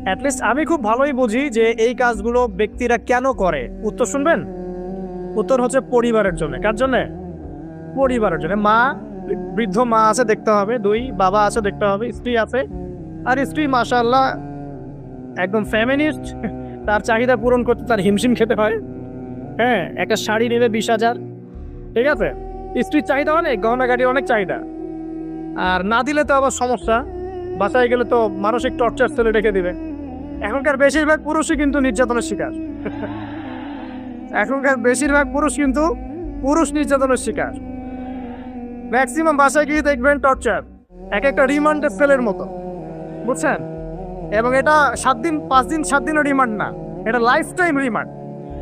At least আমি খুব ভালোই বুঝি যে এই কাজগুলো ব্যক্তিরা কেন করে। উত্তর শুনবেন? উত্তর হচ্ছে পরিবারের জন্য। কার জন্য? পরিবারের জন্য। মা, বৃদ্ধ মা আছে দেখতে হবে, দুই বাবা আছে দেখতে হবে, স্ত্রী আছে, আর স্ত্রী মাশাআল্লাহ একদম ফেমিনিস্ট, তার চাহিদা পূরণ করতে তার হিমশিম খেতে হয়। হ্যাঁ, একটা শাড়ি নেবে 20,000, ঠিক আছে, স্ত্রীর চাহিদা অনেক, গহনা গাড়ির অনেক চাহিদা, আর না দিলে তো আবার সমস্যা, বাসায় গেলে তো মানসিক টর্চার চলে রেখে দিবে। এখনকার বেশিরভাগ পুরুষই কিন্তু নির্যাতনের শিকার। এখনকার বেশিরভাগ পুরুষ কিন্তু পুরুষ নির্যাতনের শিকার। ম্যাক্সিমাম বাসায় গিয়ে দেখবেন টর্চার, এক একটা রিমান্ডের সেলের মতো, বুঝছেন? এবং এটা 7 দিন 5 দিন 7 দিনের রিমান্ড না, এটা লাইফ টাইম রিমান্ড,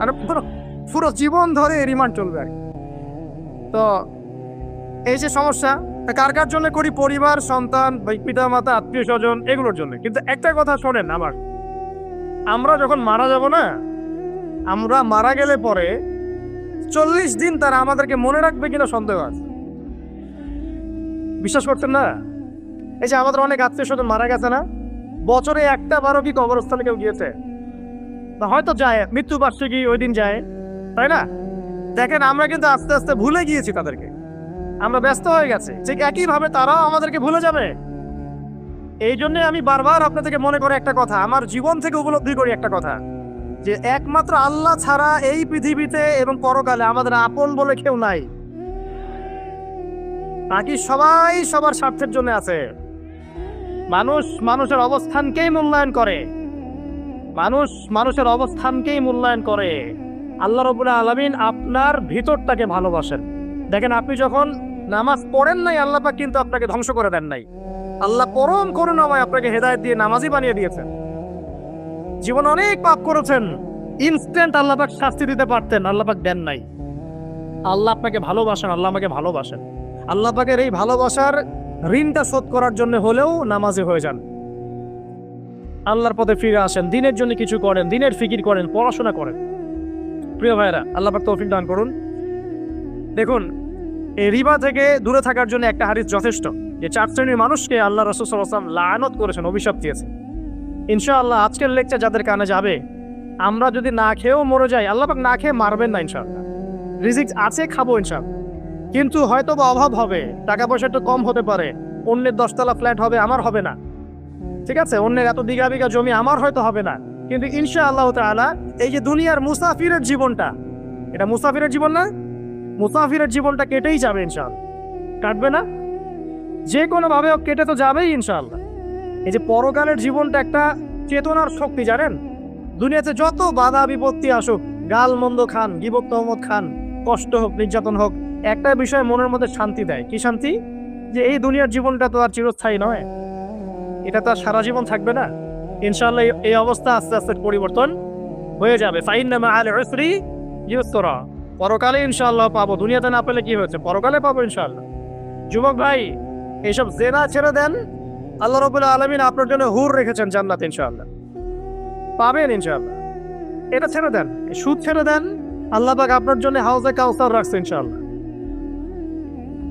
আর পুরো পুরো জীবন ধরে রিমান্ড চলবে আর কি। তো এই যে সমস্যা, কার কার জন্য করি? পরিবার, সন্তান, পিতা মাতা, আত্মীয় স্বজন, এগুলোর জন্য। কিন্তু একটা কথা শোনেন আমার, আমরা যখন মারা যাব না, আমরা মারা গেলে পরে 40 দিন তারা আমাদেরকে মনে রাখবে কিনা সন্দেহ আছে। বিশ্বাস করতেন না? এই যে আমাদের অনেক আত্মীয় স্বজন মারা গেছে না, বছরে একটা বারো কি কবরস্থানে কেউ গিয়েছে? বা হয়তো যায়, মৃত্যুবার্ষিকী ওই দিন যায়, তাই না? দেখেন আমরা কিন্তু আস্তে আস্তে ভুলে গিয়েছি তাদেরকে, আমরা ব্যস্ত হয়ে গেছে, ঠিক একইভাবে তারাও আমাদেরকে ভুলে যাবে। এই জন্য আমি বারবার আপনাদেরকে মনে করে একটা কথা, আমার জীবন থেকে উপলব্ধি করি একটা কথা, যে একমাত্র আল্লাহ ছাড়া এই পৃথিবীতে এবং পরকালে আমাদের আপন বলে কেউ নাই। বাকি সবাই সবার স্বার্থের জন্য আছে। মানুষ মানুষের অবস্থানকেই মূল্যায়ন করে, মানুষ মানুষের অবস্থানকেই মূল্যায়ন করে। আল্লাহ রাব্বুল আলামিন আপনার ভিতরটাকে ভালোবাসেন। দেখেন, আপনি যখন নামাজ পড়েন নাই, আল্লাহ পাক কিন্তু আপনাকে ধ্বংস করে দেন নাই। আল্লাহ পরম করুণাময় আপনাকে হেদায়েত দিয়ে নামাজি বানিয়ে দিয়েছেন। জীবনে অনেক পাপ করেছেন, ইনস্ট্যান্ট আল্লাহ পাক শাস্তি দিতে পারতেন, আল্লাহ পাক দেন নাই। আল্লাহ আপনাকে ভালোবাসেন, আল্লাহ আমাকে ভালোবাসেন। আল্লাহ পাকের এই ভালোবাসার ঋণটা শোধ করার জন্য হলেও নামাজি হয়ে যান, আল্লাহর পথে ফিরে আসেন, দিনের জন্য কিছু করেন, দিনের ফিকির করেন, পড়াশোনা করেন। প্রিয় ভাইরা, আল্লাহ পাক তৌফিক দান করুন। দেখুন, এই রিবা থেকে দূরে থাকার জন্য একটা হাদিস যথেষ্ট, যে 4 শ্রেণীর মানুষকে আল্লাহ রাসূল সাল্লাল্লাহু আলাইহি ওয়াসাল্লাম লাআনত করেছেন, অভিশাপ দিয়েছেন। ইনশাআল্লাহ আজকের লেকচার যাদের কানে যাবে, আমরা যদি না খেয়েও মরে যাই, আল্লাহ পাক না খেয়ে মারবেন না ইনশাআল্লাহ। রিজিক আছে, খাবো ইনশাআল্লাহ। কিন্তু হয়তো বা অভাব হবে, টাকা পয়সা একটু কম হতে পারে, অন্যের 10 তলা ফ্ল্যাট হবে, আমার হবে না, ঠিক আছে, অন্যের এত বিঘা বিঘা জমি আমার হয়তো হবে না। কিন্তু ইনশাআল্লাহ তাআলা এই যে দুনিয়ার মুসাফিরের জীবনটা, এটা মুসাফিরের জীবন না? মুসাফিরের জীবনটা কেটেই যাবে ইনশাআল্লাহ। কাটবে না? যে কোনো ভাবে হোক কেটে তো যাবেই ইনশাআল্লাহ। এই যে পরকালের জীবনটা একটা চেতনার শক্তি, জানেন? দুনিয়াতে যত বাধা বিপত্তি আসুক, গাল মন্দ খান, গীবত তহমত খান, কষ্ট হোক, নির্যাতন হোক, একটা বিষয় মনের মধ্যে শান্তি দেয়। কি শান্তি? যে এই দুনিয়ার জীবনটা তো আর চিরস্থায়ী নয়, এটা তো আর সারা জীবন থাকবে না। ইনশাআল্লাহ এই অবস্থা আস্তে আস্তে পরিবর্তন হয়ে যাবে। ফাইন্না মাআল উসরি ইউসরা, পরকালে ইনশাআল্লাহ পাবো। দুনিয়াতে না পেলে কি হয়েছে, পরকালে পাবো ইনশাআল্লাহ। যুবক ভাই, এইসব জেনা ছেড়ে দেন, আল্লাহ রাব্বুল আলামিন আপনার জন্য হুর রেখেছেন জান্নাত, ইনশাআল্লাহ পাবেন ইনশাআল্লাহ। এটা ছেড়ে দেন, সুদ ছেড়ে দেন, আল্লাহ পাক আপনার জন্য হাউজে কাউসার রাখছে ইনশাআল্লাহ,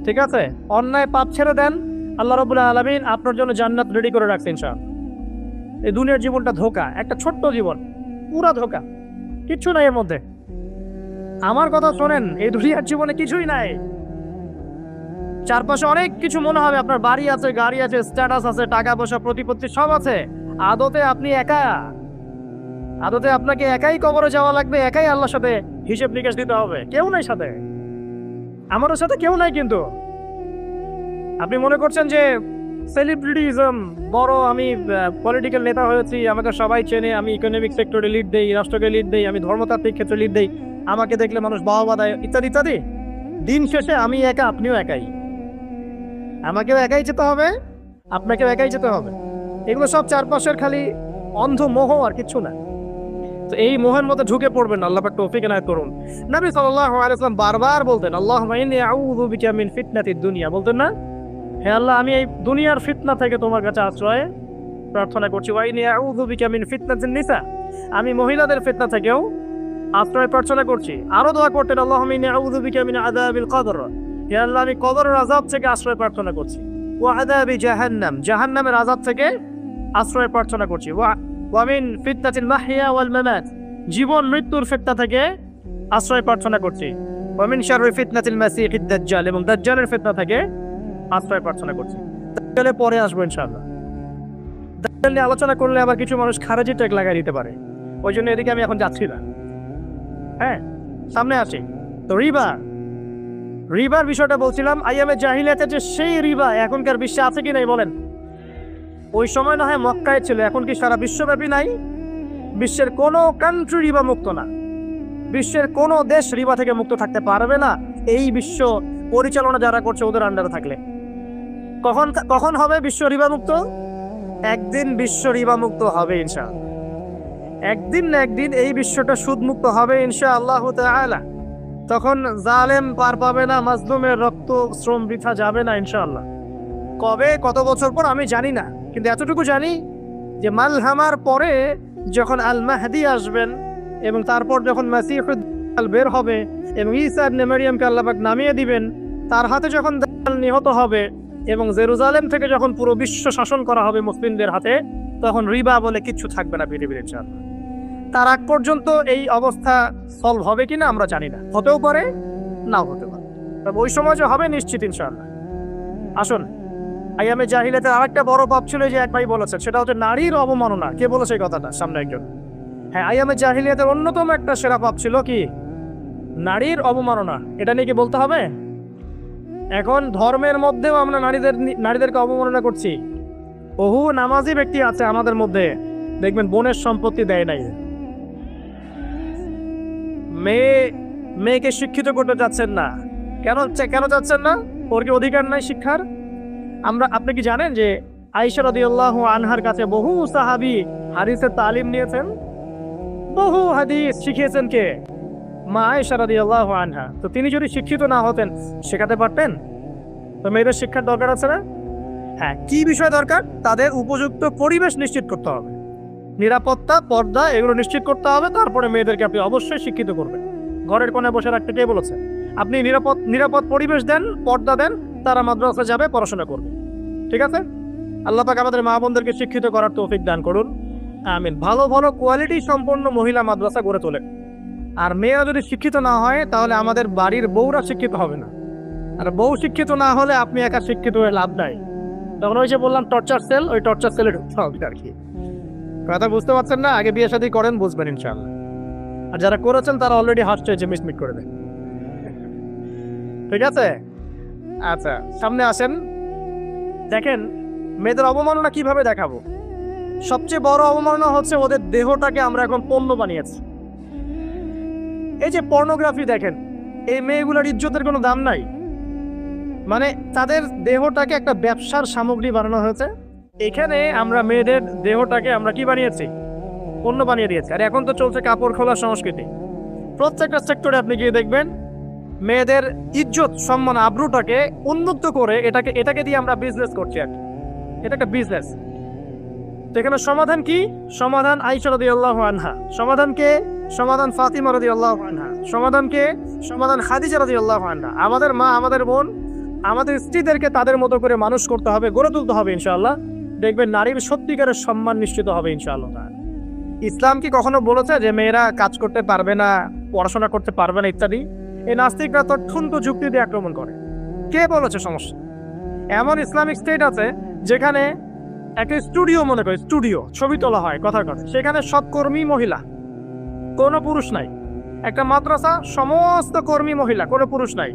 ঠিক আছে? অন্যায় পাপ ছেড়ে দেন, আল্লাহ রাব্বুল আলামিন আপনার জন্য জান্নাত রেডি করে রাখছে ইনশাআল্লাহ। এই দুনিয়ার জীবনটা ধোঁকা, একটা ছোট্ট জীবন, পুরা ধোঁকা, কিচ্ছু নাই এর মধ্যে। আমার কথা শোনেন, এই দুনিয়ার জীবনে কিছুই নাই। চারপাশে অনেক কিছু মনে হবে, আপনার বাড়ি আছে, গাড়ি আছে, স্ট্যাটাস আছে, টাকা পয়সা, প্রতিপত্তি সব আছে। আদতে আপনি একা, আদতে আপনাকে একাই কবরে যাওয়া লাগবে, একাই আল্লাহর সাথে হিসেব নিকেশ দিতে হবে, কেউ নাই সাথে, আমারও সাথে কেউ নাই। কিন্তু আপনি মনে করছেন যে সেলিব্রিটিজম বড়, আমি পলিটিক্যাল নেতা হয়েছি, আমাকে সবাই চেনে, আমি ইকোনমিক সেক্টরে লিড দেই, রাষ্ট্রকে লিড দেই, আমি ধর্মতাত্ত্বিক ক্ষেত্রে লিড দেই, আমাকে দেখলে মানুষ বাহবা দেয়, ইত্যাদি ইত্যাদি। দিন শেষে আমি একা, আপনিও একাই, আমাকেও একাই যেতে হবে, আপনাকেও একাই যেতে হবে। এগুলো সব চারপাশের খালি অন্ধ মোহ, আর কিচ্ছু না। তো এই মোহের মধ্যে ঢুকে পড়বেন, আল্লাহ পাক তৌফিক এনায়েত করুন। নবী সাল্লাল্লাহু আলাইহি ওয়াসাল্লাম বারবার বলতেন, আল্লাহুম্মা ইন্নী আউযু বিকা মিন ফিতনাতিদ দুনিয়া, বলতেন না? হে আল্লাহ, আমি এই দুনিয়ার ফিতনা থেকে তোমার কাছে আশ্রয় প্রার্থনা করছি। ওয়া ইন্নী আউযু বিকা মিন ফিতনাতিন নিসা, আমি মহিলাদের ফিতনা থেকেও আশ্রয় প্রার্থনা করছি। আরো দোয়া করতেন, আল্লাহুম্মা ইন্নী আউযু বিকা মিন আযাবিল কবর, হে আল্লাহ, আমি কবরের আযাব থেকে আশ্রয় প্রার্থনা করছি। ওয়া আযাবি জাহান্নাম, জাহান্নামের আযাব থেকে আশ্রয় প্রার্থনা করছি। ওয়া মিন ফিতনাতিল মাহইয়া ওয়াল মামাত, জীবন মৃত্যুর ফিতনা থেকে আশ্রয় প্রার্থনা করছি। ওয়া মিন শাররি ফিতনাতিল মাসিহিদ দাজ্জাল, এবং দাজ্জালের ফিতনা থেকে আশ্রয় প্রার্থনা করছি। দাজ্জালের পরে আসবো ইনশাআল্লাহ। দাজ্জাল নিয়ে আলোচনা করলে আবার কিছু মানুষ খারাজি ট্যাগ লাগাই দিতে পারে, ওই জন্য এদিকে আমি এখন যাচ্ছি না। হ্যাঁ, সামনে আসি। তো রিবার বিষয়টা বলছিলাম, আইয়ামে জাহিলিয়াতের যে সেই রিবা এখনকার বিশ্বে আছে কি নাই বলেন? ওই সময় না হয় মক্কায় ছিল, এখন কি সারা বিশ্বব্যাপী নাই? বিশ্বের কোনো কান্ট্রি রিবা মুক্ত না, বিশ্বের কোনো দেশ রিবা থেকে মুক্ত থাকতে পারবে না এই বিশ্ব পরিচালনা যারা করছে ওদের আন্ডারে থাকলে। কখন হবে বিশ্ব রিবা মুক্ত? একদিন বিশ্ব রিবা মুক্ত হবে ইনশাআল্লাহ। একদিন না একদিন এই বিশ্বটা সুদ মুক্ত হবে ইনশাআল্লাহ তাআলা। তখন জালেম পার পাবে না, মাজলুমের রক্ত শ্রম বৃথা যাবে না ইনশাআল্লাহ। কবে, কত বছর পর আমি জানি না, কিন্তু এতটুকু জানি যে মালহামার পরে যখন আল মাহদি আসবেন এবং তারপর যখন মাসিহুদ দাজ্জাল বের হবে এবং ঈসা ইবনে মারইয়ামকে আল্লাহ পাক নামিয়ে দিবেন, তার হাতে যখন দাজ্জাল নিহত হবে এবং জেরুজালেম থেকে যখন পুরো বিশ্ব শাসন করা হবে মুসলিমদের হাতে, তখন রিবা বলে কিচ্ছু থাকবে না পৃথিবীর ইনশাআল্লাহ। তার আগ পর্যন্ত এই অবস্থা সলভ হবে কিনা আমরা জানি না, হতেও পারে নাও হতে পারে, তবে ওই সময় যে হবে নিশ্চিত ইনশাআল্লাহ। আসুন, আইয়ামে জাহিলিয়াতের আরেকটা বড় পাপ ছিল যে এক ভাই বলেছেন, সেটা হচ্ছে নারীর অবমাননা। কে বলেছে এই কথাটা? সামনে একজন। হ্যাঁ, আইয়ামে জাহিলিয়াতের অন্যতম একটা সেরা পাপ ছিল কি? নারীর অবমাননা। এটা নিয়ে কি বলতে হবে? এখন ধর্মের মধ্যেও আমরা নারীদেরকে অবমাননা করছি। বহু নামাজি ব্যক্তি আছে আমাদের মধ্যে, দেখবেন বোনের সম্পত্তি দেয় নাই, মেয়েকে শিক্ষিত করতে যাচ্ছেন না। কেন যাচ্ছেন না? ওর কি অধিকার নাই শিক্ষার? আপনি কি জানেন যে আয়েশা রাদিয়াল্লাহু আনহার কাছে বহু সাহাবী হাদিসের তালিম নিয়েছেন, বহু হাদিস শিখিয়েছেন কে? মা আয়েশা রাদিয়াল্লাহু আনহা। তো তিনি যদি শিক্ষিত না হতেন শেখাতে পারতেন? তো মেয়েদের শিক্ষার দরকার আছে না? হ্যাঁ, কি বিষয় দরকার? তাদের উপযুক্ত পরিবেশ নিশ্চিত করতে হবে, নিরাপত্তা, পর্দা এগুলো নিশ্চিত করতে হবে। তারপরে মেয়েদেরকে আপনি অবশ্যই শিক্ষিত করবেন। ঘরের কোণে বসে রাখতে কে বলেছে? আপনি নিরাপদ পরিবেশ দেন, পর্দা দেন, তারা মাদ্রাসা যাবে, পড়াশোনা করবে। ঠিক আছে? আল্লাহ পাক আমাদের মা বোনদেরকে শিক্ষিত করার তৌফিক দান করুন, আমিন। ভালো ভালো কোয়ালিটি সম্পন্ন মহিলা মাদ্রাসা গড়ে তোলেন। আর মেয়েরা যদি শিক্ষিত না হয় তাহলে আমাদের বাড়ির বউরা শিক্ষিত হবে না, আর বউ শিক্ষিত না হলে আপনি একা শিক্ষিত হয়ে লাভ নাই। তখন ওই যে বললাম টর্চার সেল, ওই টর্চার সেলে ঢুকতে হবে আর কি। কথা বুঝতে পারছেন না? আগে বিয়ে শাদী করেন, বুঝবেন ইনশাআল্লাহ। আর যারা করেছেন তারা অলরেডি হাসছে যে মিসমিট করে দেন। ঠিক আছে? আচ্ছা, সামনে আসেন। দেখেন মেয়েদের অবমাননা কিভাবে দেখাবো। সবচেয়ে বড় অবমাননা হচ্ছে ওদের দেহটাকে আমরা এখন পণ্য বানিয়েছি। এই যে পর্নোগ্রাফি দেখেন, এই মেয়েগুলোর ইজ্জতের কোনো দাম নাই। মানে তাদের দেহটাকে একটা ব্যবসার সামগ্রী বানানো হয়েছে। এখানে আমরা মেয়েদের দেহটাকে আমরা কি বানিয়েছি? পণ্য বানিয়ে দিয়েছি। আর এখন তো চলছে কাপড় খোলার সংস্কৃতি। প্রত্যেকটা সেক্টরে আপনি গিয়ে দেখবেন মেয়েদের ইজ্জত, সম্মান, আব্রুটাকে উন্মুক্ত করে এটাকে দিয়ে আমরা বিজনেস করছি আর কি। এটা একটা বিজনেস। তো এখানে সমাধান কি? সমাধান আয়েশা রাদিয়াল্লাহু আনহা। সমাধান কে? সমাধান ফাতিমা রাদিয়াল্লাহু আনহা। সমাধান কে? সমাধান খাদিজা রাদিয়াল্লাহু আনহা। আমাদের মা, আমাদের বোন, আমাদের স্ত্রীদেরকে তাদের মতো করে মানুষ করতে হবে, গড়ে তুলতে হবে ইনশাআল্লাহ। দেখবেন নারীর সত্যিকারের সম্মান নিশ্চিত হবে ইনশাআল্লাহ। ইসলাম কি কখনো বলেছে যে মেয়েরা কাজ করতে পারবে না, পড়াশোনা করতে পারবে না ইত্যাদি? এই নাস্তিকরা তথ্যন্ত যুক্তি দিয়ে আক্রমণ করে। কে বলেছে সমস্যা? এমন ইসলামিক স্টেট আছে যেখানে একটা স্টুডিও, মনে করে স্টুডিও, ছবি তোলা হয় কথার কথা, সেখানে সব কর্মী মহিলা, কোনো পুরুষ নাই। একটা মাদ্রাসা, সমস্ত কর্মী মহিলা, কোনো পুরুষ নাই।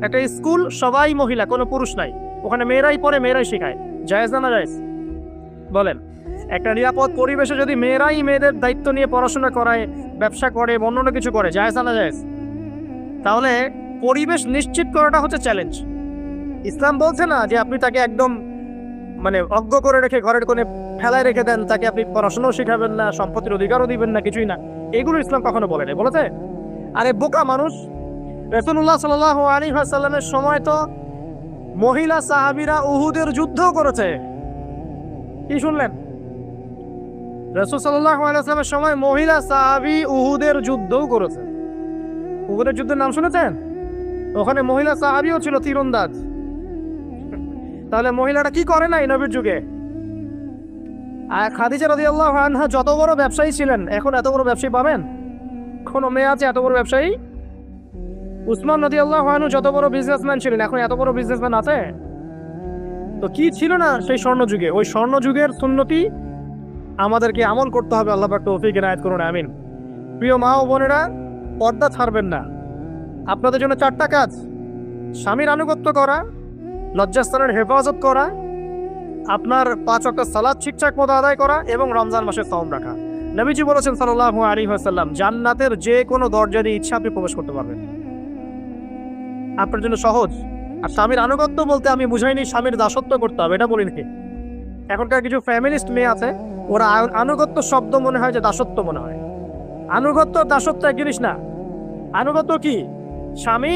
একটা স্কুল, সবাই মহিলা, কোনো পুরুষ নাই। ওখানে মেয়েরাই পড়ে, মেয়েরাই শেখায়। জায়েজ না জায়েজ বলেন? একটা নিরাপদ পরিবেশে যদি মেয়েরাই মেয়েদের দায়িত্ব নিয়ে পড়াশোনা করায়, ব্যবসা করে, অন্য কিছু করে, জায়েজ না জায়েজ? তাহলে পরিবেশ নিশ্চিত করাটা হচ্ছে চ্যালেঞ্জ। ইসলাম বলছে না যে আপনি তাকে একদম অজ্ঞ করে রেখে ঘরের কোণে ফেলায় রেখে দেন, তাকে আপনি পড়াশোনাও শেখাবেন না, সম্পত্তির অধিকারও দিবেন না, কিছুই না। এগুলো ইসলাম কখনো বলে নাই। বলেছে? আরে বোকা মানুষ, রাসূলুল্লাহ সাল্লাল্লাহু আলাইহি ওয়াসাল্লামের সময় তো মহিলা সাহাবীরা উহুদের যুদ্ধও করেছে। কি শুনলেন? রাসূল সাল্লাল্লাহু আলাইহি ওয়াসাল্লামের সময় মহিলা সাহাবী উহুদের যুদ্ধও করেছে। উহুদের যুদ্ধের নাম শুনেছেন? ওখানে মহিলা সাহাবীও ছিল তীরন্দাজ। তাহলে মহিলাটা কি করে নাই নবীর যুগে? আর খাদিজা রাদিয়াল্লাহু আনহা যত বড় ব্যবসায়ী ছিলেন, এখন এত বড় ব্যবসায়ী পাবেন? কোনো মেয়ে আছে এত বড় ব্যবসায়ী? উসমান রাদিয়াল্লাহু আনহু যত বড় বিজনেসম্যান ছিলেন, এখন এত বড় বিজনেসম্যান আছে? তো কি ছিল না সেই স্বর্ণযুগে? ওই স্বর্ণযুগের সুন্নতি আমাদেরকে আমল করতে হবে। আল্লাহ পাক তৌফিক এনায়েত করুন, আমিন। প্রিয় মা ও বোনেরা, পর্দা ছাড়বেন না। আপনাদের জন্য 4টা কাজ: স্বামীর আনুগত্য করা, লজ্জাস্থানের হেফাজত করা, আপনার 5 ওয়াক্ত সালাত ঠিকঠাক মতো আদায় করা এবং রমজান মাসে সাওম রাখা। নবীজি বলেছেন সাল্লাল্লাহু আলাইহি ওয়াসাল্লাম, জান্নাতের যে কোনো দরজা দিয়ে ইচ্ছা আপনি প্রবেশ করতে পারবেন। আপনার জন্য সহজ। আর স্বামীর আনুগত্য বলতে আমি বুঝাইনি স্বামীর দাসত্ব করতে হবে, এটা বলিনি। এখনকার কিছু ফ্যামিলিস্ট মেয়ে আছে, ওরা আনুগত্য শব্দ মনে হয় যে দাসত্ব মনে হয়। আনুগত্য দাসত্ব এক জিনিস না। আনুগত্য কি? স্বামী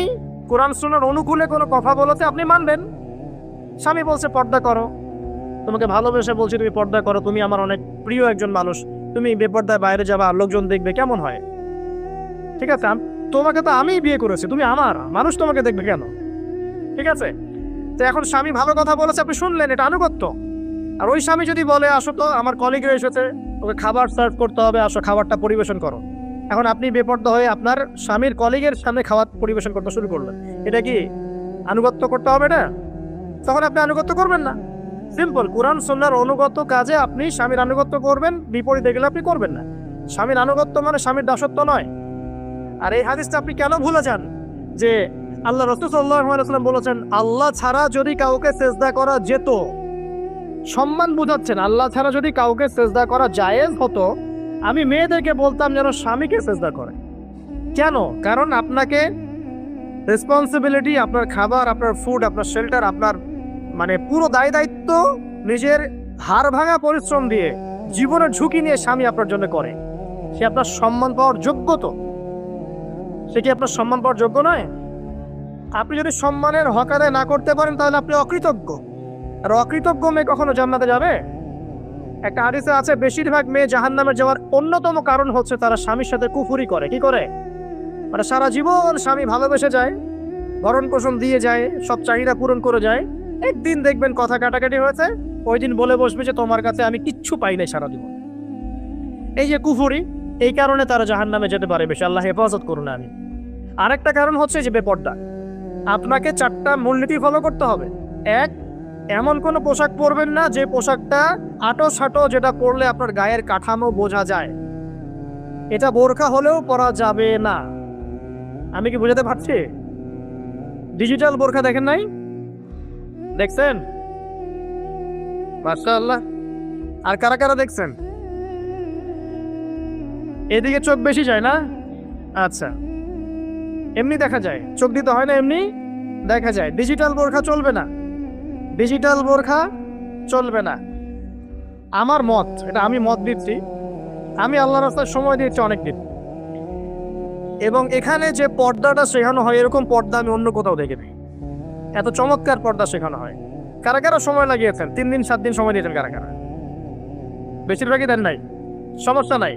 কোরআন সুন্নাহর অনুকূলে কোনো কথা বলতে আপনি মানবেন। স্বামী বলছে পর্দা করো, তোমাকে ভালোবেসে বলছি তুমি পর্দা করো, তুমি আমার অনেক প্রিয় একজন মানুষ, তুমি বেপর্দায় বাইরে যাবা, লোকজন দেখবে, কেমন হয়? ঠিক আছে, তোমাকে তো আমিই বিয়ে করেছি, তুমি আমার, মানুষ তোমাকে দেখবে কেন? ঠিক আছে, তো এখন স্বামী ভালো কথা বলেছে, আপনি শুনলেন, এটা আনুগত্য। আর ওই স্বামী যদি বলে আসো তো আমার কলিগরা এসেছে, ওকে খাবার সার্ভ করতে হবে, আসো খাবারটা পরিবেশন করো, এখন আপনি বেপর্দা হয়ে আপনার স্বামীর কলিগের সামনে খাবার পরিবেশন করতে শুরু করলেন, এটা কি আনুগত্য করতে হবে? না, তখন আপনি আনুগত্য করবেন না। সিম্পল, কোরআন সুন্নাহর অনুগত কাজে আপনি স্বামীর আনুগত্য করবেন, বিপরীতে গেলে আপনি করবেন না। স্বামীর আনুগত্য মানে স্বামীর দাসত্ব নয়। আর এই হাদিসটা আপনি কেন ভুলে যান যে আল্লাহ রাসূল সাল্লাল্লাহু আলাইহি ওয়াসাল্লাম বলেছেন, আল্লাহ ছাড়া যদি কাউকে সেজদা করা যেত, সম্মান বুঝাচ্ছেন, আল্লাহ ছাড়া যদি কাউকে সেজদা করা জায়েজ হতো, আমি মেয়েদেরকে বলতাম যেন স্বামীকে সেজদা করে। কেন? কারণ আপনাকে রেসপন্সিবিলিটি, আপনার খাবার, আপনার ফুড, আপনার শেল্টার, আপনার মানে পুরো দায় দায়িত্ব নিজের হাড় ভাঙা পরিশ্রম দিয়ে, জীবনের ঝুঁকি নিয়ে স্বামী আপনার জন্য করে। সে আপনার সম্মান পাওয়ার যোগ্য তো? সে কি আপনার সম্মান পাওয়ার যোগ্য নয়? আপনি যদি সম্মানের হক আদায় না করতে পারেন তাহলে আপনি অকৃতজ্ঞ। আর অকৃতজ্ঞ মেয়ে কখনো জান্নাতে যাবে? একটা হাদিসে আছে, বেশিরভাগ মেয়ে জাহান্নামে যাওয়ার অন্যতম কারণ হচ্ছে তারা স্বামীর সাথে কুফরি করে। কি করে? মানে সারা জীবন স্বামী ভালোবেসে যায়, ভরণ পোষণ দিয়ে যায়, সব চাহিদা পূরণ করে যায়, একদিন দেখবেন কথা কাটাকাটি হয়েছে, ওই দিন বলে বসবে যে তোমার কাছে আমি কিচ্ছু পাই নাই সারা জীবন। এই যে কুফরি, এই কারণে তারা জাহান্নামে যেতে পারে বেশি। আল্লাহ হেফাজত করুন। আমি আরেকটা কারণ হচ্ছে যে বেপর্দা। আপনাকে 4টা মূলনীতি ফলো করতে হবে। 1, এমন কোনো পোশাক পরবেন না যে পোশাকটা আটো সাটো, যেটা পরলে আপনার গায়ের কাঠামো বোঝা যায়। এটা বোরকা হলেও পরা যাবে না। আমি কি বোঝাতে পারছি? ডিজিটাল বোরকা দেখেন নাই? দেখছেন? মাশাআল্লাহ। আর কারা কারা দেখছেন? এদিকে চোখ বেশি যায় না? আচ্ছা, এমনি দেখা যায়, চোখ দিতে হয় না, এমনি দেখা যায়। ডিজিটাল বোরখা চলবে না, ডিজিটাল বোরখা চলবে না। আমার মত, এটা আমি মত দিচ্ছি, আমি আল্লাহর রাস্তায় সময় দিয়েছি অনেক দিন, এবং এখানে যে পর্দাটা শেখানো হয় এরকম পর্দা আমি অন্য কোথাও দেখিনি। এত চমৎকার পর্দা শেখানো হয়। কারা কারা সময় লাগিয়েছেন? 3 দিন 7 দিন সময় দিয়েছেন কারা কারা? বেশিরভাগই দেন নাই। সমস্যা নাই,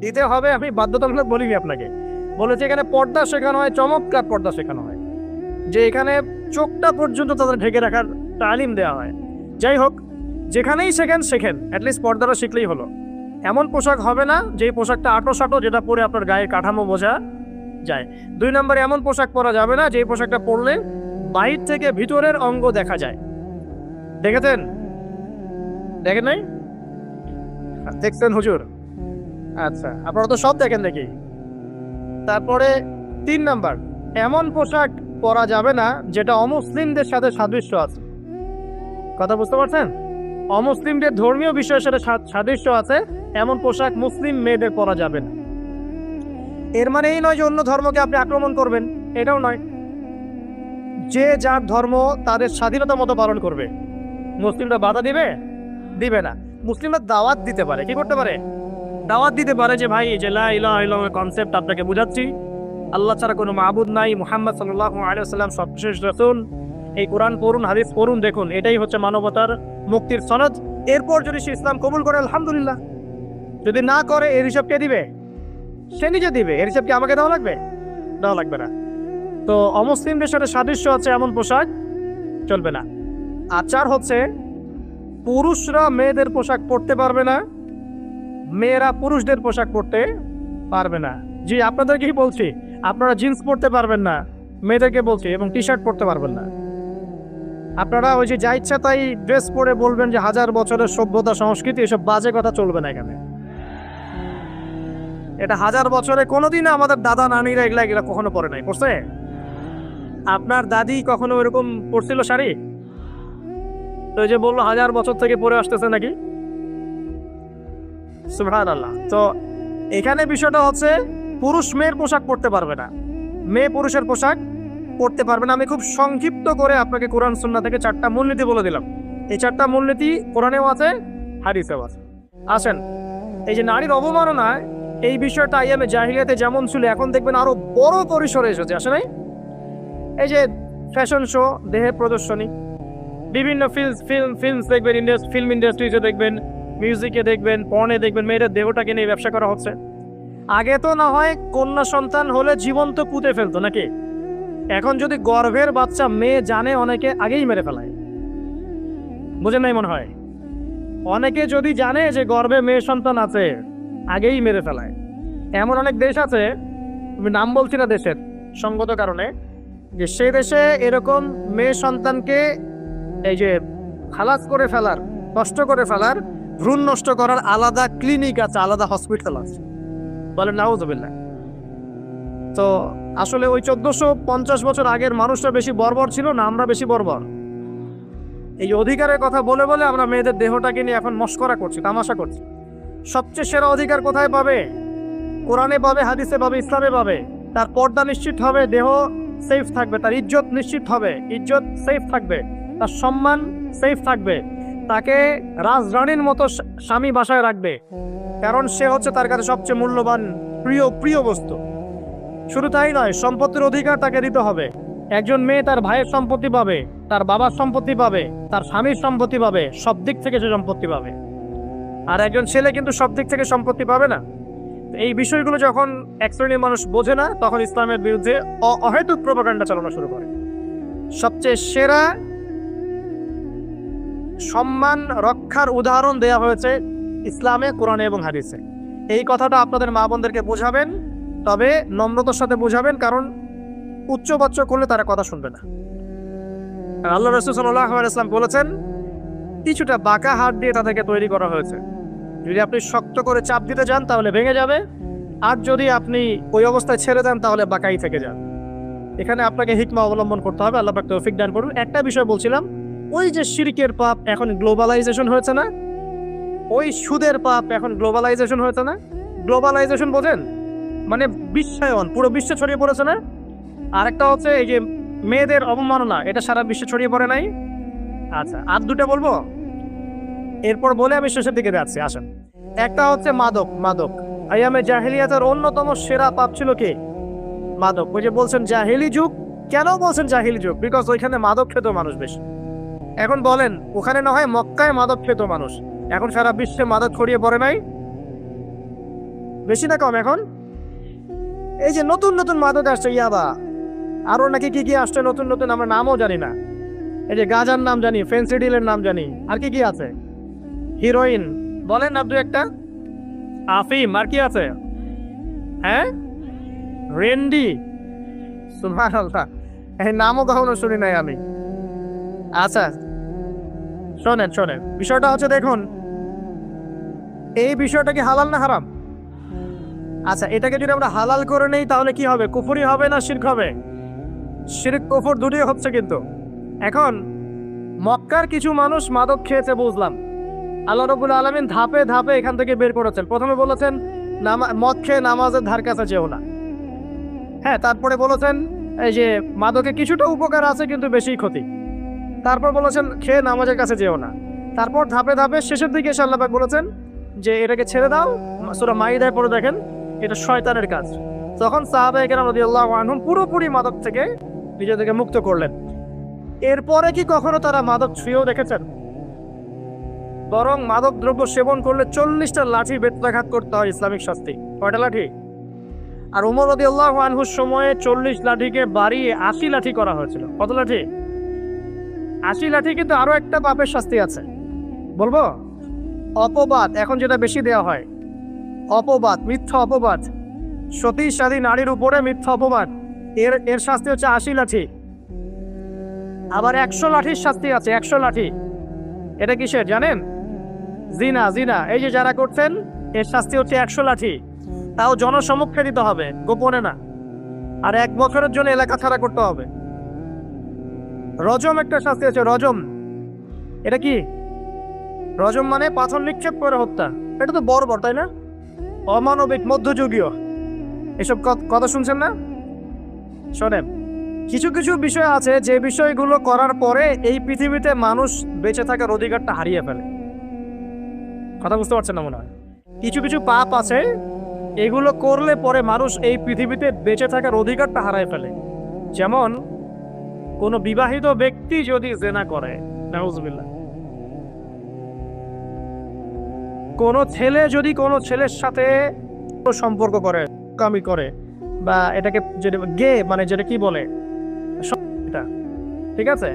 দিতে হবে। আমি বাধ্যতামূলক বলিনি আপনাকে, বলেছি এখানে পর্দা শেখানো হয়, চমৎকার পর্দা শেখানো হয়, যে এখানে চোখটা পর্যন্ত তাদের ঢেকে রাখার তালিম দেওয়া হয়। যাই হোক, যেখানেই শেখেন অ্যাটলিস্ট পর্দাটা শিখলেই হলো। এমন পোশাক হবে না যে পোশাকটা আটো সাটো, যেটা পরে আপনার গায়ের কাঠামো বোঝা যায়। 2 নম্বরে, এমন পোশাক পরা যাবে না যে পোশাকটা পরলে বাইর থেকে ভিতরের অঙ্গ দেখা যায়। দেখেছেন? দেখেন নাই? দেখছেন হুজুর? আচ্ছা, আপনারা তো সব দেখেন দেখি। তারপরে 3 নাম্বার, এমন পোশাক পরা যাবে না যেটা অমুসলিমদের সাথে সাদৃশ্য আছে। কথা বুঝতে পারছেন? অমুসলিমদের ধর্মীয় বিষয়ের সাথে সাদৃশ্য আছে এমন পোশাক মুসলিম মেয়েদের পরা যাবে না। এর মানে এই নয় যে অন্য ধর্মকে আপনি আক্রমণ করবেন, এটাও নয়। যে যার ধর্ম তাদের স্বাধীনতা মতো পালন করবে। মুসলিমরা বাধা দিবে? দিবে না। মুসলিমরা দাওয়াত দিতে পারে। কি করতে পারে? দাওয়াত দিতে পারে যে ভাই, যে লা ইলাহা ইল্লাল্লাহ কনসেপ্ট আপনাকে বুঝাচ্ছি, আল্লাহ ছাড়া কোনো মাবুদ নাই, মুহাম্মদ সাল্লাল্লাহু আলাইহি ওয়াসাল্লাম সর্বশেষ রাসূল, এই কোরআন পড়ুন, হাদিস পড়ুন, দেখুন এটাই হচ্ছে মানবতার মুক্তির সনদ। এরপর যদি সে ইসলাম কবুল করে আলহামদুলিল্লাহ, যদি না করে এর হিসাব কে দিবে? সে নিজে দিবে। এর হিসাব কি আমাকে দেওয়া লাগবে? দেওয়া লাগবে না। তো অমুসলিমদের সাথে সাদৃশ্য আছে এমন পোশাক চলবে না। আর 4 হচ্ছে, পুরুষরা মেয়েদের পোশাক পরতে পারবে না, মেয়েরা পুরুষদের পোশাক পরতে পারবে না। জি, আপনাদেরকেই বলছি, আপনারা জিন্স পরতে পারবেন না, মেয়েদেরকে বলছি, এবং টি শার্ট পরতে পারবেন না। আপনারা ওই যে যা ইচ্ছা তাই ড্রেস পরে বলবেন যে 1000 বছরের সভ্যতা সংস্কৃতি, এসব বাজে কথা চলবে না এখানে। এটা 1000 বছরে কোনোদিন আমাদের দাদা নানিরা এগুলা কখনো পরে নাই, পড়ছে? আপনার দাদি কখনো এরকম পরছিল শাড়ি? তো ওই যে বললো 1000 বছর থেকে পরে আসতেছে নাকি। সুবহানাল্লাহ। তো এখানে বিষয়টা হচ্ছে পুরুষ মেয়ের পোশাক পরতে পারবে না, মেয়ে পুরুষের পোশাক পড়তে পারবে না। আমি খুব সংক্ষিপ্ত করে আপনাকে কোরআন সুন্নাহ থেকে 4টা মূলনীতি বলে দিলাম। এই 4টা মূলনীতি কোরআনেও আছে, হাদিসেও আছে। আসেন, এই যে নারীর অবমাননা, এই বিষয়টা আইয়ামে জাহিলিয়াতে যেমন ছিল, এখন দেখবেন আরো বড় পরিসরে এসেছে, আসে নাই? এই যে ফ্যাশন শো, দেহের প্রদর্শনী, বিভিন্ন ফিল্মস দেখবেন, ফিল্ম ইন্ডাস্ট্রিতে দেখবেন, মিউজিকে দেখবেন, পর্নে দেখবেন, মেয়েদের দেহটাকে নিয়ে ব্যবসা করা হচ্ছে। আগে তো না হয় কন্যা সন্তান হলে জীবন্ত পুঁতে ফেলতো নাকি, এখন যদি গর্ভের বাচ্চা মেয়ে জানে, অনেকে আগেই মেরে ফেলায়। বুঝেন নাই মনে হয়? অনেকে যদি জানে যে গর্ভে মেয়ে সন্তান আছে, আগেই মেরে ফেলায়। এমন অনেক দেশ আছে, আমি নাম বলছি না দেশের সঙ্গত কারণে, যে সেই দেশে এরকম মেয়ে সন্তানকে এই যে খালাস করে ফেলার, নষ্ট করে ফেলার, ভ্রূণ নষ্ট করার আলাদা ক্লিনিক আছে, আলাদা হসপিটাল আছে। বলেন নাউযুবিল্লাহ। তো আসলে ওই 1450 বছর আগের মানুষরা বেশি বর্বর ছিল না, আমরা বেশি বর্বর? এই অধিকারের কথা বলে বলে আমরা মেয়েদের দেহটাকে নিয়ে এখন মস্করা করছি, তামাশা করছি। সবচেয়ে সেরা অধিকার কোথায় পাবে? কোরআনে পাবে, হাদিসে পাবে, ইসলামে পাবে। তার পর্দা নিশ্চিত হবে, দেহ সেফ থাকবে, তার ইজ্জত নিশ্চিত হবে, ইজ্জত সেফ থাকবে, তার সম্মান সেফ থাকবে, তাকে রাজরানীর মতো স্বামী বাসায় রাখবে, কারণ সে হচ্ছে তার কাছে সবচেয়ে মূল্যবান, প্রিয় বস্তু। শুধু তাই নয়, সম্পত্তির অধিকার তাকে দিতে হবে। একজন মেয়ে তার ভাইয়ের সম্পত্তি পাবে, তার বাবার সম্পত্তি পাবে, তার স্বামীর সম্পত্তি পাবে, সব দিক থেকে সে সম্পত্তি পাবে। আর একজন ছেলে কিন্তু সব দিক থেকে সম্পত্তি পাবে না। এই বিষয়গুলো যখন এক শ্রেণীর মানুষ বোঝে না, তখন ইসলামের বিরুদ্ধে অহেতুক প্রোপাগান্ডা চালানো শুরু করে। সবচেয়ে সেরা সম্মান রক্ষার উদাহরণ দেয়া হয়েছে ইসলামে, কোরআনে এবং হাদিসে। এই কথাটা আপনাদের মা বোনদেরকে বোঝাবেন, তবে নম্রতার সাথে বোঝাবেন, কারণ উচ্চবাচ্য করলে তারা কথা শুনবে না। আল্লাহ রাসূল সাল্লাল্লাহু আলাইহি ওয়াসাল্লাম বলেছেন, কিছুটা বাঁকা হাত দিয়ে তাদেরকে তৈরি করা হয়েছে। যদি আপনি শক্ত করে চাপ দিতে যান তাহলে ভেঙে যাবে, আর যদি আপনি ওই অবস্থায় ছেড়ে দেন তাহলে বাঁকাই থেকে যান। এখানে আপনাকে হিকমা অবলম্বন করতে হবে। আল্লাহ পাক তৌফিক দান করুন। একটা বিষয় বলছিলাম, ওই যে শিরকের পাপ এখন গ্লোবালাইজেশন হয়েছে না, ওই সুদের পাপ এখন গ্লোবালাইজেশন হয়েছে না। গ্লোবালাইজেশন বোঝেন? মানে বিশ্বায়ন, পুরো বিশ্বে ছড়িয়ে পড়েছে না। আরেকটা হচ্ছে এই যে মেয়েদের অবমাননা, এটা সারা বিশ্বে ছড়িয়ে পড়ে নাই? আচ্ছা, আর দুটো বলবো, এরপর বলে আমি শেষের দিকে যাচ্ছি। আসেন, একটা হচ্ছে মাদক। আইয়ামে জাহিলিয়াতের অন্যতম সেরা পাপ ছিল কি? মাদক। ওই যে বলছেন জাহিলি যুগ, কেন বলছেন জাহিলি যুগ? বিকজ ওইখানে মাদক খেত মানুষ বেশি। এখন বলেন, ওখানে না হয় মক্কায় মাদক খেত মানুষ, এখন সারা বিশ্বে মাদক ছড়িয়ে পড়ে নাই? বেশি না কম? এখন এই যে নতুন নতুন মাদক আসছে, ইয়াবা, আরো নাকি কি কি আসছে নতুন নতুন, আমরা নামও জানি না। এই যে গাঁজার নাম জানি, ফেন্সিডিলের নাম জানি, আর কি কি আছে, হিরোইন, বলেন না দু একটা, আফিম, আর কি আছে? হ্যাঁ, রেন্ডি, সুবহানাল্লাহ, এই নামও কখনো শুনি নাই আমি। আচ্ছা শোনেন, বিষয়টা হচ্ছে, দেখুন, এই বিষয়টা কি হালাল না হারাম? আচ্ছা, এটাকে যদি আমরা হালাল করে নেই তাহলে কি হবে? কুফরি হবে না শিরক হবে? শিরক কুফর দুটোই হচ্ছে। কিন্তু এখন মক্কার কিছু মানুষ মাদক খেয়েছে, বুঝলাম, আল্লাহ রাব্বুল আলামিন ধাপে ধাপে এখান থেকে বের করেছেন। প্রথমে বলেছেন মদ খেয়ে নামাজের ধার কাছে যেও না। হ্যাঁ, তারপরে বলেছেন এই যে মাদকে কিছুটা উপকার আছে কিন্তু বেশি ক্ষতি। তারপর বলেছেন খেয়ে নামাজের কাছে যেও না। তারপর ধাপে ধাপে শেষের দিকে আল্লাহ পাক বলেছেন যে এটাকে ছেড়ে দাও। সূরা মাইদায় পড়ে দেখেন, এটা শয়তানের কাজ। তখন সাহাবায়ে কেরাম রাদিয়াল্লাহু আনহুম পুরোপুরি মাদক থেকে নিজেদেরকে মুক্ত করলেন। এরপরে কি কখনো তারা মাদক ছুঁয়েও দেখেছেন? বরং মাদক দ্রব্য সেবন করলে 40টা লাঠি বেত্রাঘাত করতে হয়, ইসলামিক শাস্তি। কয়টা লাঠি? আর ওমর রাদিয়াল্লাহু আনহুর সময়ে 40 লাঠিকে বাড়িয়ে 80 লাঠি করা হয়েছিল। কত লাঠি? 80 লাঠি। কিন্তু আরো একটা পাপের শাস্তি আছে, বলবো? অপবাদ এখন যেটা বেশি দেওয়া হয়, অপবাদ, মিথ্যা অপবাদ, সতীসাধী নারীর উপরে মিথ্যা অপবাদ, এর এর শাস্তি হচ্ছে 80 লাঠি। আবার 100 লাঠির শাস্তি আছে, 100 লাঠি। এটা কিসের জানেন? জিনা, জিনা। এই যে যারা করছেন, এর শাস্তি হচ্ছে 100 লাঠি। তাও জনসমক্ষে দিতে হবে, গোপনে না। আর 1 বছরের জন্য এলাকা ছাড়া করতে হবে। রজম একটা শাস্তি আছে, রজম। এটা কি? রজম মানে পাথর নিক্ষেপ করে হত্যা। এটা তো বর্বর, তাই না? অমানবিক, মধ্যযুগীয়। এসব কথা শুনছেন না? শোনেন, কিছু কিছু বিষয় আছে যে বিষয়গুলো করার পরে এই পৃথিবীতে মানুষ বেঁচে থাকার অধিকারটা হারিয়ে ফেলে। কথা বুঝতে পারছেন না মনে হয়? কিছু কিছু পাপ আছে, এগুলো করলে পরে মানুষ এই পৃথিবীতে বেঁচে থাকার অধিকারটা হারিয়ে ফেলে। যেমন কোনো বিবাহিত ব্যক্তি যদি জেনা করে, নাউজুবিল্লাহ, কোনো ছেলে যদি কোনো ছেলের সাথে সম্পর্ক করে, কামি করে, বা এটাকে যেটা গে মানে যেটা কি বলে, এটা ঠিক আছে,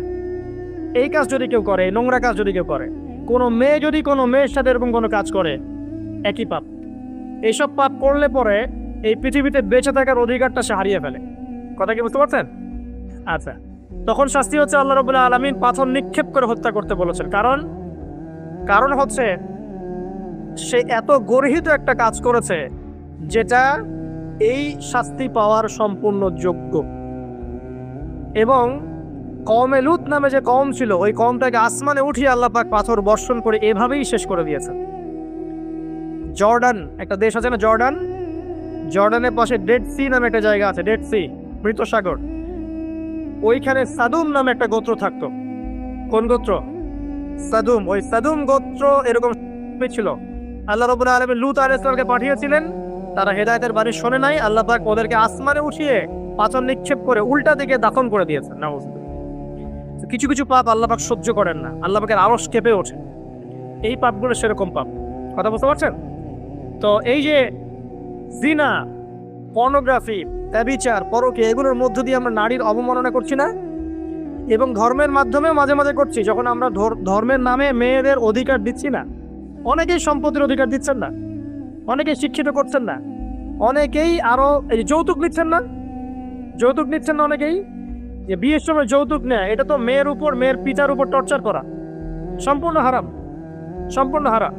এই কাজ যদি কেউ করে, নোংরা কাজ যদি কেউ করে, কোনো মেয়ে যদি কোনো মেয়ের সাথে এরকম কোনো কাজ করে, একই পাপ। এইসব পাপ করলে পরে এই পৃথিবীতে বেঁচে থাকার অধিকারটা সে হারিয়ে ফেলে। কথা কি বুঝতে পারছেন? আচ্ছা, তখন শাস্তি হচ্ছে আল্লাহ রাব্বুল আলামিন পাথর নিক্ষেপ করে হত্যা করতে বলেছেন। কারণ হচ্ছে সে এত গর্হিত একটা কাজ করেছে যেটা এই শাস্তি পাওয়ার সম্পূর্ণ যোগ্য। এবং কওমে লূত নামে যে কওম ছিল, ওই কওমটাকে আসমানে উঠিয়ে আল্লাহ পাক পাথর বর্ষণ করে এভাবেই শেষ করে দিয়েছেন। জর্ডান একটা দেশ আছে না, জর্ডান, জর্ডানের পাশে ডেড সি নামে একটা জায়গা আছে, ডেড সি, মৃত সাগর। ওইখানে সাদুম নামে একটা গোত্র থাকতো। কোন গোত্র? সাদুম। ওই সাদুম গোত্র এরকম ছিল। আল্লাহ রাব্বুল আলামিন লূত আলাইহিস সালামকে পাঠিয়েছিলেন, তারা হেদায়েতের বাণী শোনে নাই। আল্লাহ পাক ওদেরকে আসমানে উঠিয়ে পাথর নিক্ষেপ করে উল্টা দিকে দাফন করে দিয়েছেন। নাউজুবিল্লাহ। কিছু কিছু পাপ আল্লাহ পাক সহ্য করেন না, আল্লাহ পাকের আরশ কেঁপে ওঠে। এই পাপগুলো সেরকম পাপ। কথা বুঝতে পারছেন? তো এই যে জিনা, পর্নোগ্রাফি, ব্যভিচার, পরকীয়া, এগুলোর মধ্য দিয়ে আমরা নারীর অবমাননা করছি না? এবং ধর্মের মাধ্যমেও মাঝে মাঝে করছি, যখন আমরা ধর্মের নামে মেয়েদের অধিকার দিচ্ছি না। অনেকেই সম্পত্তির অধিকার দিচ্ছেন না, অনেকেই শিক্ষিত করছেন না, অনেকেই আরো এই যৌতুক নিচ্ছেন না, যৌতুক নিচ্ছেন না অনেকেই। যে বিয়ের সময় যৌতুক নেয়, এটা তো মেয়ের উপর, মেয়ের পিতার উপর টর্চার করা। সম্পূর্ণ হারাম, সম্পূর্ণ হারাম।